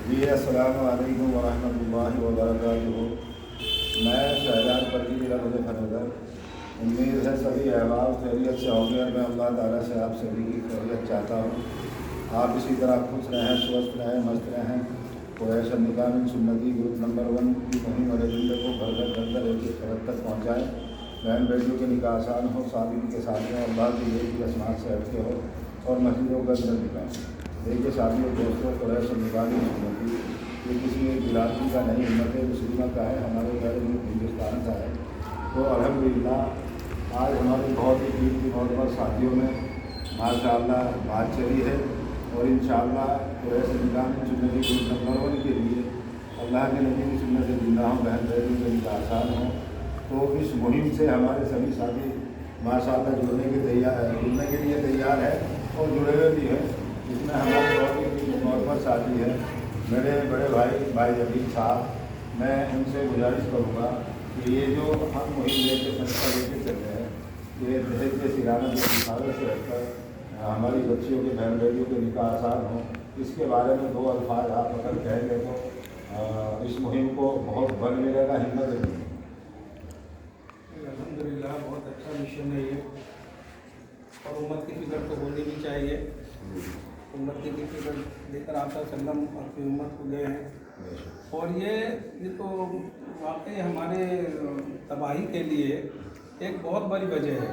جی السلام علیکم ورحمۃ اللہ وبرکاتہ۔ میں شہزاد پردی ضلع مظفر نگر۔ امید ہے سبھی احباب خیریت سے ہوں گے اور میں اللہ تعالیٰ سے آپ سبھی کی خیریت چاہتا ہوں۔ آپ اسی طرح خوش رہیں، سوستھ رہیں، مست رہیں۔ قریش نکام سنتی گروپ نمبر 1 کی مہم اور ایجنڈے کو گھر گھر ایک خرد تک پہنچائیں۔ بہن بیٹیوں کے نکاح آسان ہو، شادی کے ساتھیوں اللہ کی یہ کی اسمات سے ہٹ کے ہو اور مسجدوں کا گھر نکالیں۔ دیکھیے ساتھیوں دوستوں، قریش نکالی سنتی یہ کسی ایک برادری کا نہیں، امت مسلمہ کا ہے، ہمارے پیارے ملک ہندوستان کا ہے۔ تو الحمدللہ آج ہماری بہت ہی قیمتی معتبر ساتھیوں میں ماشاء اللہ بات چلی ہے اور انشاءاللہ قریش نکام سنتی گروپ نمبر 1 کے لیے اللہ کے نبی کی سنت سے زندہ ہوں، بہن بیٹیوں کے نکاح آسان ہوں۔ تو اس مہم سے ہمارے سبھی ساتھی ماشاء اللہ جڑنے کے لیے تیار ہے اور جڑے ہوئے بھی ہیں۔ اس میں ہمارے بہت ہی معتبر ساتھی ہیں میرے بڑے بھائی حبیب صاحب۔ میں ان سے گزارش کروں گا کہ یہ جو ہم مہم لے کے سنستھا لے کے چل رہے ہیں، یہ دہیج کے سیرانہ کے حفاظت سے ہٹ کر ہماری بچیوں کے بہن بیٹیوں کے نکاح آسان ہوں، اس کے بارے میں 2 الفاظ آپ اگر کہیں گے تو اس مہم کو بہت بل ملے گا، ہمت ملے گی۔ الحمدللہ بہت اچھا مشن ہے یہ، اور امت کی فکر تو ہونی بھی چاہیے۔ امت کی فکر لے کر آپ صلی اللہ علیہ وسلم اپنی امت کو گئے ہیں، اور یہ تو واقعی ہمارے تباہی کے لیے ایک بہت بڑی وجہ ہے۔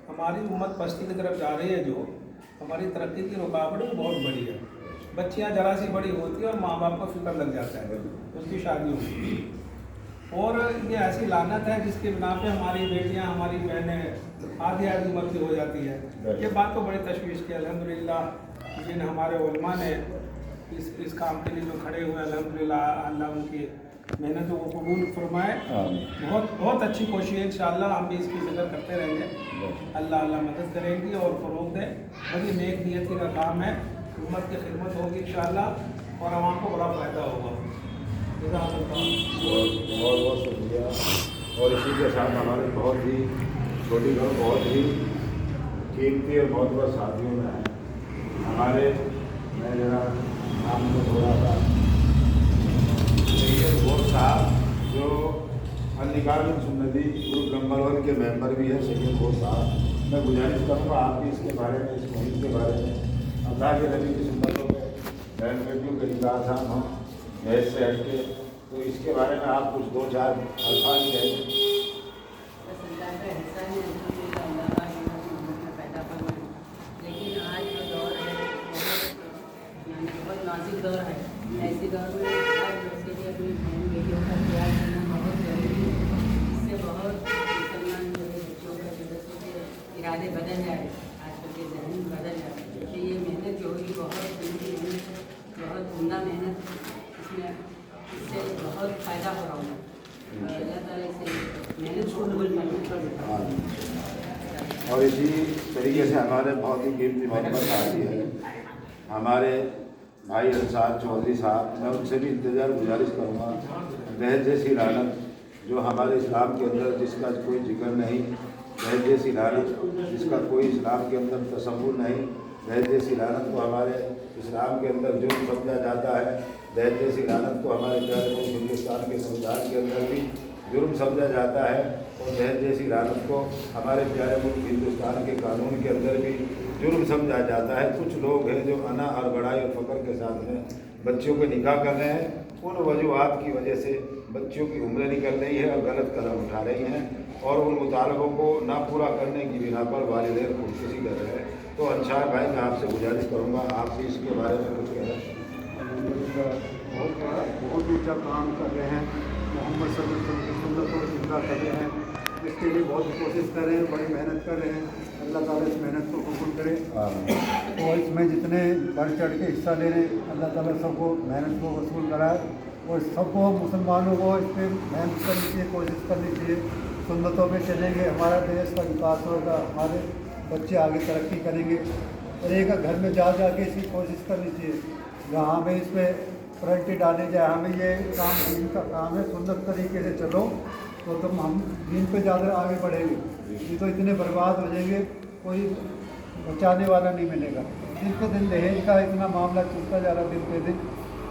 ہماری امت پستی کی طرف جا رہی ہے، جو ہماری ترقی کی رکاوٹ بہت بڑی ہے۔ بچیاں ذرا سی بڑی ہوتی ہیں اور ماں باپ کو فکر لگ جاتا ہے، اس کی شادی ہوتی ہے، اور یہ ایسی لعنت ہے جس کی بنا پہ ہماری بیٹیاں، ہماری بہنیں آدھی عمر کی ہو جاتی ہے۔ یہ بات تو بڑی تشویش کی۔ الحمدللہ جن ہمارے علماء نے اس کام کے لیے جو کھڑے ہوئے، الحمدللہ اللہ ان کی محنتوں کو قبول فرمائے۔ بہت اچھی کوشش ہے، انشاءاللہ ہم بھی اس کی فکر کرتے رہیں گے۔ اللہ مدد کریں گی اور فروغ دے۔ بڑی نیک نیتی کا کام ہے، امت کی خدمت ہوگی انشاءاللہ اور عوام کو بڑا فائدہ ہوگا۔ بہت شکریہ۔ اور اسی کے ساتھ ہمارے بہت ہی چھوٹی بہت ہی قیمتی اور بہت بڑے ساتھیوں میں ہیں ہمارے، میں ذرا نام کو تھوڑا سا سید غور صاحب جو النکام سنتی گروپ نمبر 1 کے ممبر بھی ہیں، سید غور صاحب۔ میں گزارش کروں گا آپ بھی اس کے بارے میں، اس مہم کے بارے میں، اللہ کے نبی کی سنتوں میں بہن بیٹیوں کے نکاح آسان ہوں محض سے ہٹ کے، تو اس کے بارے میں آپ کچھ 2-4 الفاظ کہیں۔ لیکن آج جو دور ہے بہت نازک دور ہے۔ ایسی دور میں ہر بچے کے اپنی بہن بیٹیوں کا خیال کرنا بہت ضروری ہے۔ اس سے بہت مسلمان جو ہے بچوں کا جو ہے ارادے بدل جائے، آج کل کے ذہن بدل جائے کہ یہ محنت جو ہوگی بہت قیمتی محنت ہے، بہت عمدہ محنت، اس سے بہت فائدہ ہو رہا ہوگا۔ اللہ تعالیٰ سے محنت کو قبول کرنا۔ اور اسی طریقے سے ہمارے بہت ہی قیمتی معتبر ساتھی ہیں ہمارے بھائی انصار چودھری صاحب۔ میں ان سے بھی گزارش کروں گا، دہیج جیسی لعنت جو ہمارے اسلام کے اندر جس کا کوئی ذکر نہیں، دہیج جیسی لعنت جس کا کوئی اسلام کے اندر تصور نہیں، دہیج جیسی لعنت کو ہمارے اسلام کے اندر جرم سمجھا جاتا ہے، دہیج جیسی لعنت کو ہمارے پیارے ملک ہندوستان کے سنویدھان کے اندر بھی جرم سمجھا جاتا ہے، اور دہیج جیسی لعنت کو ہمارے پیارے ملک ہندوستان کے قانون کے اندر بھی جرم سمجھا جاتا ہے۔ کچھ لوگ ہیں جو انا اور بڑائی اور فخر کے ساتھ میں بچیوں کو نکاح کر رہے ہیں، ان وجوہات کی وجہ سے بچیوں کی عمریں نکل رہی ہے اور غلط قدم اٹھا رہی ہیں، اور ان مطالبوں کو نہ پورا کرنے کی بنا پر والدین خودکشی کر رہے ہیں۔ تو انصار بھائی میں آپ سے گزارش کروں گا آپ بھی اس کے بارے میں کچھ کہیں۔ بہت اونچا کام کر رہے ہیں، محمد صلی اللہ علیہ وسلم کی سنت کو زندہ کر رہے ہیں، اس کے لیے بہت کوشش کر رہے ہیں، بڑی محنت کر رہے ہیں۔ اللہ تعالیٰ اس محنت کو قبول کرے، اور اس میں جتنے بڑھ چڑھ کے حصہ لے رہے ہیں اللہ تعالیٰ سب کو محنت کو وصول کرائے، اور سب کو مسلمانوں کو اس پہ محنت کرنی چاہیے، کوشش کرنی چاہیے۔ سنتوں پہ چلیں گے ہمارا دیش کا وکاس ہوگا، ہمارے بچے آگے ترقی کریں گے، اور ایک گھر میں جا کے اس کی کوشش کرنی چاہیے جہاں ہمیں اس پہ پرائرٹی ڈالی جائے۔ ہمیں یہ کام دین کا کام ہے، سنت طریقے سے چلو تو ہم دین پہ زیادہ آگے بڑھیں گے، یہ تو اتنے برباد ہو جائیں گے کوئی بچانے والا نہیں ملے گا۔ دن پہ دن دہیج کا اتنا معاملہ چلتا جا رہا دن پہ دن،